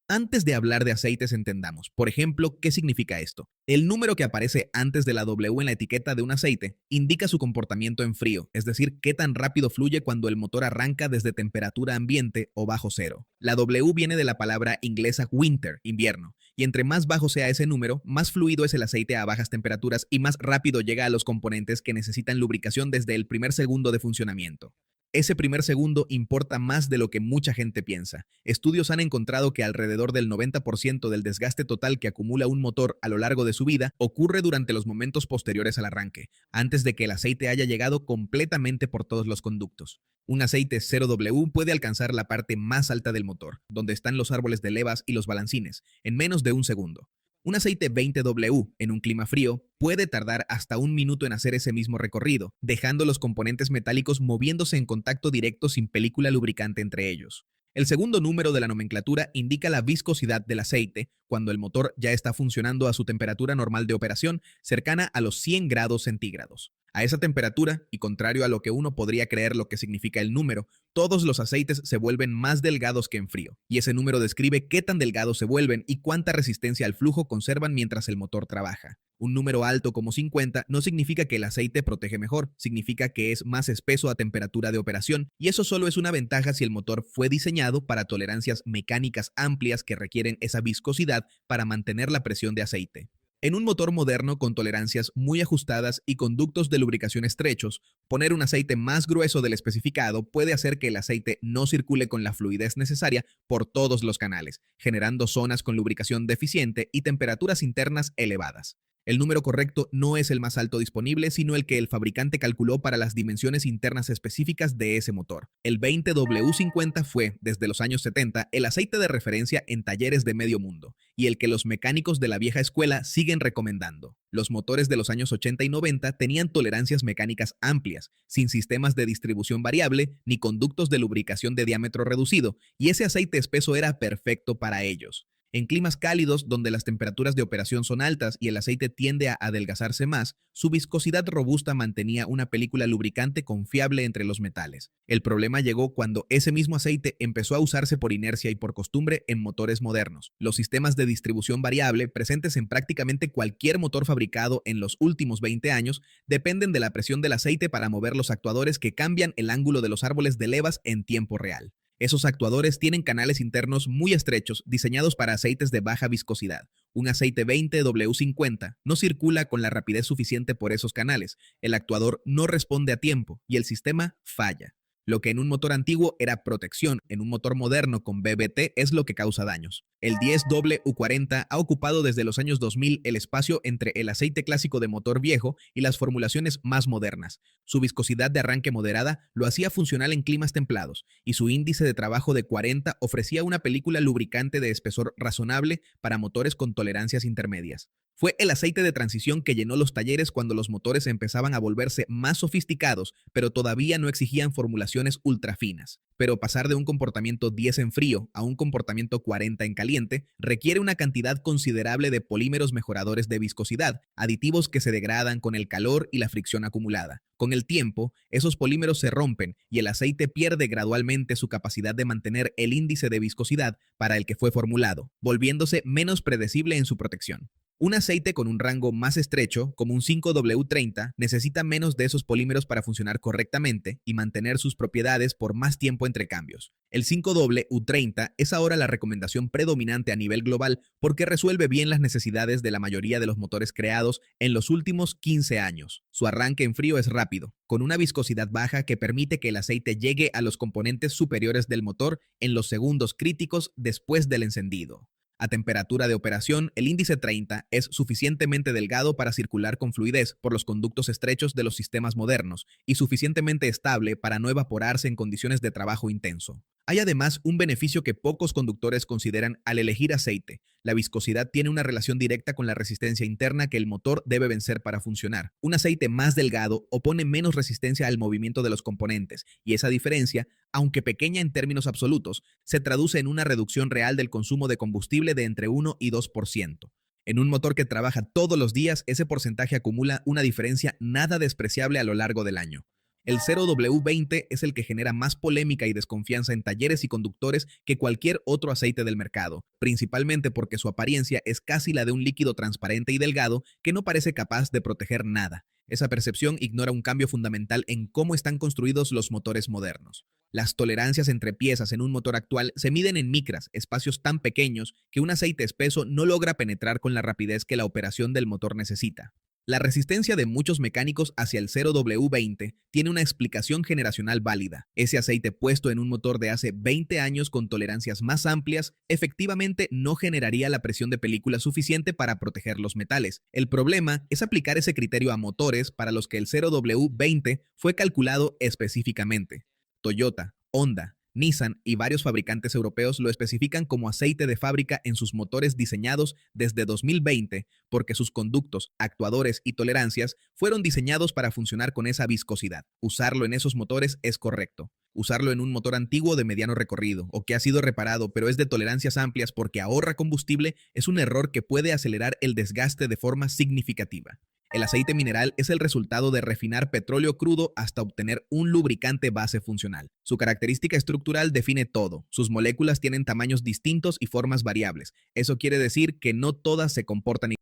Antes de hablar de aceites, entendamos, por ejemplo, ¿qué significa esto? El número que aparece antes de la W en la etiqueta de un aceite indica su comportamiento en frío, es decir, qué tan rápido fluye cuando el motor arranca desde temperatura ambiente o bajo cero. La W viene de la palabra inglesa winter, invierno, y entre más bajo sea ese número, más fluido es el aceite a bajas temperaturas y más rápido llega a los componentes que necesitan lubricación desde el primer segundo de funcionamiento. Ese primer segundo importa más de lo que mucha gente piensa. Estudios han encontrado que alrededor del 90% del desgaste total que acumula un motor a lo largo de su vida ocurre durante los momentos posteriores al arranque, antes de que el aceite haya llegado completamente por todos los conductos. Un aceite 0W puede alcanzar la parte más alta del motor, donde están los árboles de levas y los balancines, en menos de un segundo. Un aceite 20W en un clima frío puede tardar hasta un minuto en hacer ese mismo recorrido, dejando los componentes metálicos moviéndose en contacto directo sin película lubricante entre ellos. El segundo número de la nomenclatura indica la viscosidad del aceite cuando el motor ya está funcionando a su temperatura normal de operación, cercana a los 100 grados centígrados. A esa temperatura, y contrario a lo que uno podría creer lo que significa el número, todos los aceites se vuelven más delgados que en frío, y ese número describe qué tan delgados se vuelven y cuánta resistencia al flujo conservan mientras el motor trabaja. Un número alto como 50 no significa que el aceite protege mejor, significa que es más espeso a temperatura de operación, y eso solo es una ventaja si el motor fue diseñado para tolerancias mecánicas amplias que requieren esa viscosidad para mantener la presión de aceite. En un motor moderno con tolerancias muy ajustadas y conductos de lubricación estrechos, poner un aceite más grueso del especificado puede hacer que el aceite no circule con la fluidez necesaria por todos los canales, generando zonas con lubricación deficiente y temperaturas internas elevadas. El número correcto no es el más alto disponible, sino el que el fabricante calculó para las dimensiones internas específicas de ese motor. El 20W50 fue, desde los años 70, el aceite de referencia en talleres de medio mundo, y el que los mecánicos de la vieja escuela siguen recomendando. Los motores de los años 80 y 90 tenían tolerancias mecánicas amplias, sin sistemas de distribución variable ni conductos de lubricación de diámetro reducido, y ese aceite espeso era perfecto para ellos. En climas cálidos, donde las temperaturas de operación son altas y el aceite tiende a adelgazarse más, su viscosidad robusta mantenía una película lubricante confiable entre los metales. El problema llegó cuando ese mismo aceite empezó a usarse por inercia y por costumbre en motores modernos. Los sistemas de distribución variable, presentes en prácticamente cualquier motor fabricado en los últimos 20 años, dependen de la presión del aceite para mover los actuadores que cambian el ángulo de los árboles de levas en tiempo real. Esos actuadores tienen canales internos muy estrechos diseñados para aceites de baja viscosidad. Un aceite 20W50 no circula con la rapidez suficiente por esos canales, el actuador no responde a tiempo y el sistema falla. Lo que en un motor antiguo era protección, en un motor moderno con BBT es lo que causa daños. El 10W40 ha ocupado desde los años 2000 el espacio entre el aceite clásico de motor viejo y las formulaciones más modernas. Su viscosidad de arranque moderada lo hacía funcional en climas templados, y su índice de trabajo de 40 ofrecía una película lubricante de espesor razonable para motores con tolerancias intermedias. Fue el aceite de transición que llenó los talleres cuando los motores empezaban a volverse más sofisticados, pero todavía no exigían formulaciones ultra finas. Pero pasar de un comportamiento 10 en frío a un comportamiento 40 en caliente requiere una cantidad considerable de polímeros mejoradores de viscosidad, aditivos que se degradan con el calor y la fricción acumulada. Con el tiempo, esos polímeros se rompen y el aceite pierde gradualmente su capacidad de mantener el índice de viscosidad para el que fue formulado, volviéndose menos predecible en su protección. Un aceite con un rango más estrecho, como un 5W30, necesita menos de esos polímeros para funcionar correctamente y mantener sus propiedades por más tiempo entre cambios. El 5W30 es ahora la recomendación predominante a nivel global porque resuelve bien las necesidades de la mayoría de los motores creados en los últimos 15 años. Su arranque en frío es rápido, con una viscosidad baja que permite que el aceite llegue a los componentes superiores del motor en los segundos críticos después del encendido. A temperatura de operación, el índice 30 es suficientemente delgado para circular con fluidez por los conductos estrechos de los sistemas modernos y suficientemente estable para no evaporarse en condiciones de trabajo intenso. Hay además un beneficio que pocos conductores consideran al elegir aceite. La viscosidad tiene una relación directa con la resistencia interna que el motor debe vencer para funcionar. Un aceite más delgado opone menos resistencia al movimiento de los componentes, y esa diferencia, aunque pequeña en términos absolutos, se traduce en una reducción real del consumo de combustible de entre 1 y 2%. En un motor que trabaja todos los días, ese porcentaje acumula una diferencia nada despreciable a lo largo del año. El 0W20 es el que genera más polémica y desconfianza en talleres y conductores que cualquier otro aceite del mercado, principalmente porque su apariencia es casi la de un líquido transparente y delgado que no parece capaz de proteger nada. Esa percepción ignora un cambio fundamental en cómo están construidos los motores modernos. Las tolerancias entre piezas en un motor actual se miden en micras, espacios tan pequeños que un aceite espeso no logra penetrar con la rapidez que la operación del motor necesita. La resistencia de muchos mecánicos hacia el 0W20 tiene una explicación generacional válida. Ese aceite puesto en un motor de hace 20 años con tolerancias más amplias efectivamente no generaría la presión de película suficiente para proteger los metales. El problema es aplicar ese criterio a motores para los que el 0W20 fue calculado específicamente. Toyota, Honda, Nissan y varios fabricantes europeos lo especifican como aceite de fábrica en sus motores diseñados desde 2020 porque sus conductos, actuadores y tolerancias fueron diseñados para funcionar con esa viscosidad. Usarlo en esos motores es correcto. Usarlo en un motor antiguo de mediano recorrido o que ha sido reparado pero es de tolerancias amplias porque ahorra combustible es un error que puede acelerar el desgaste de forma significativa. El aceite mineral es el resultado de refinar petróleo crudo hasta obtener un lubricante base funcional. Su característica estructural define todo. Sus moléculas tienen tamaños distintos y formas variables. Eso quiere decir que no todas se comportan igual.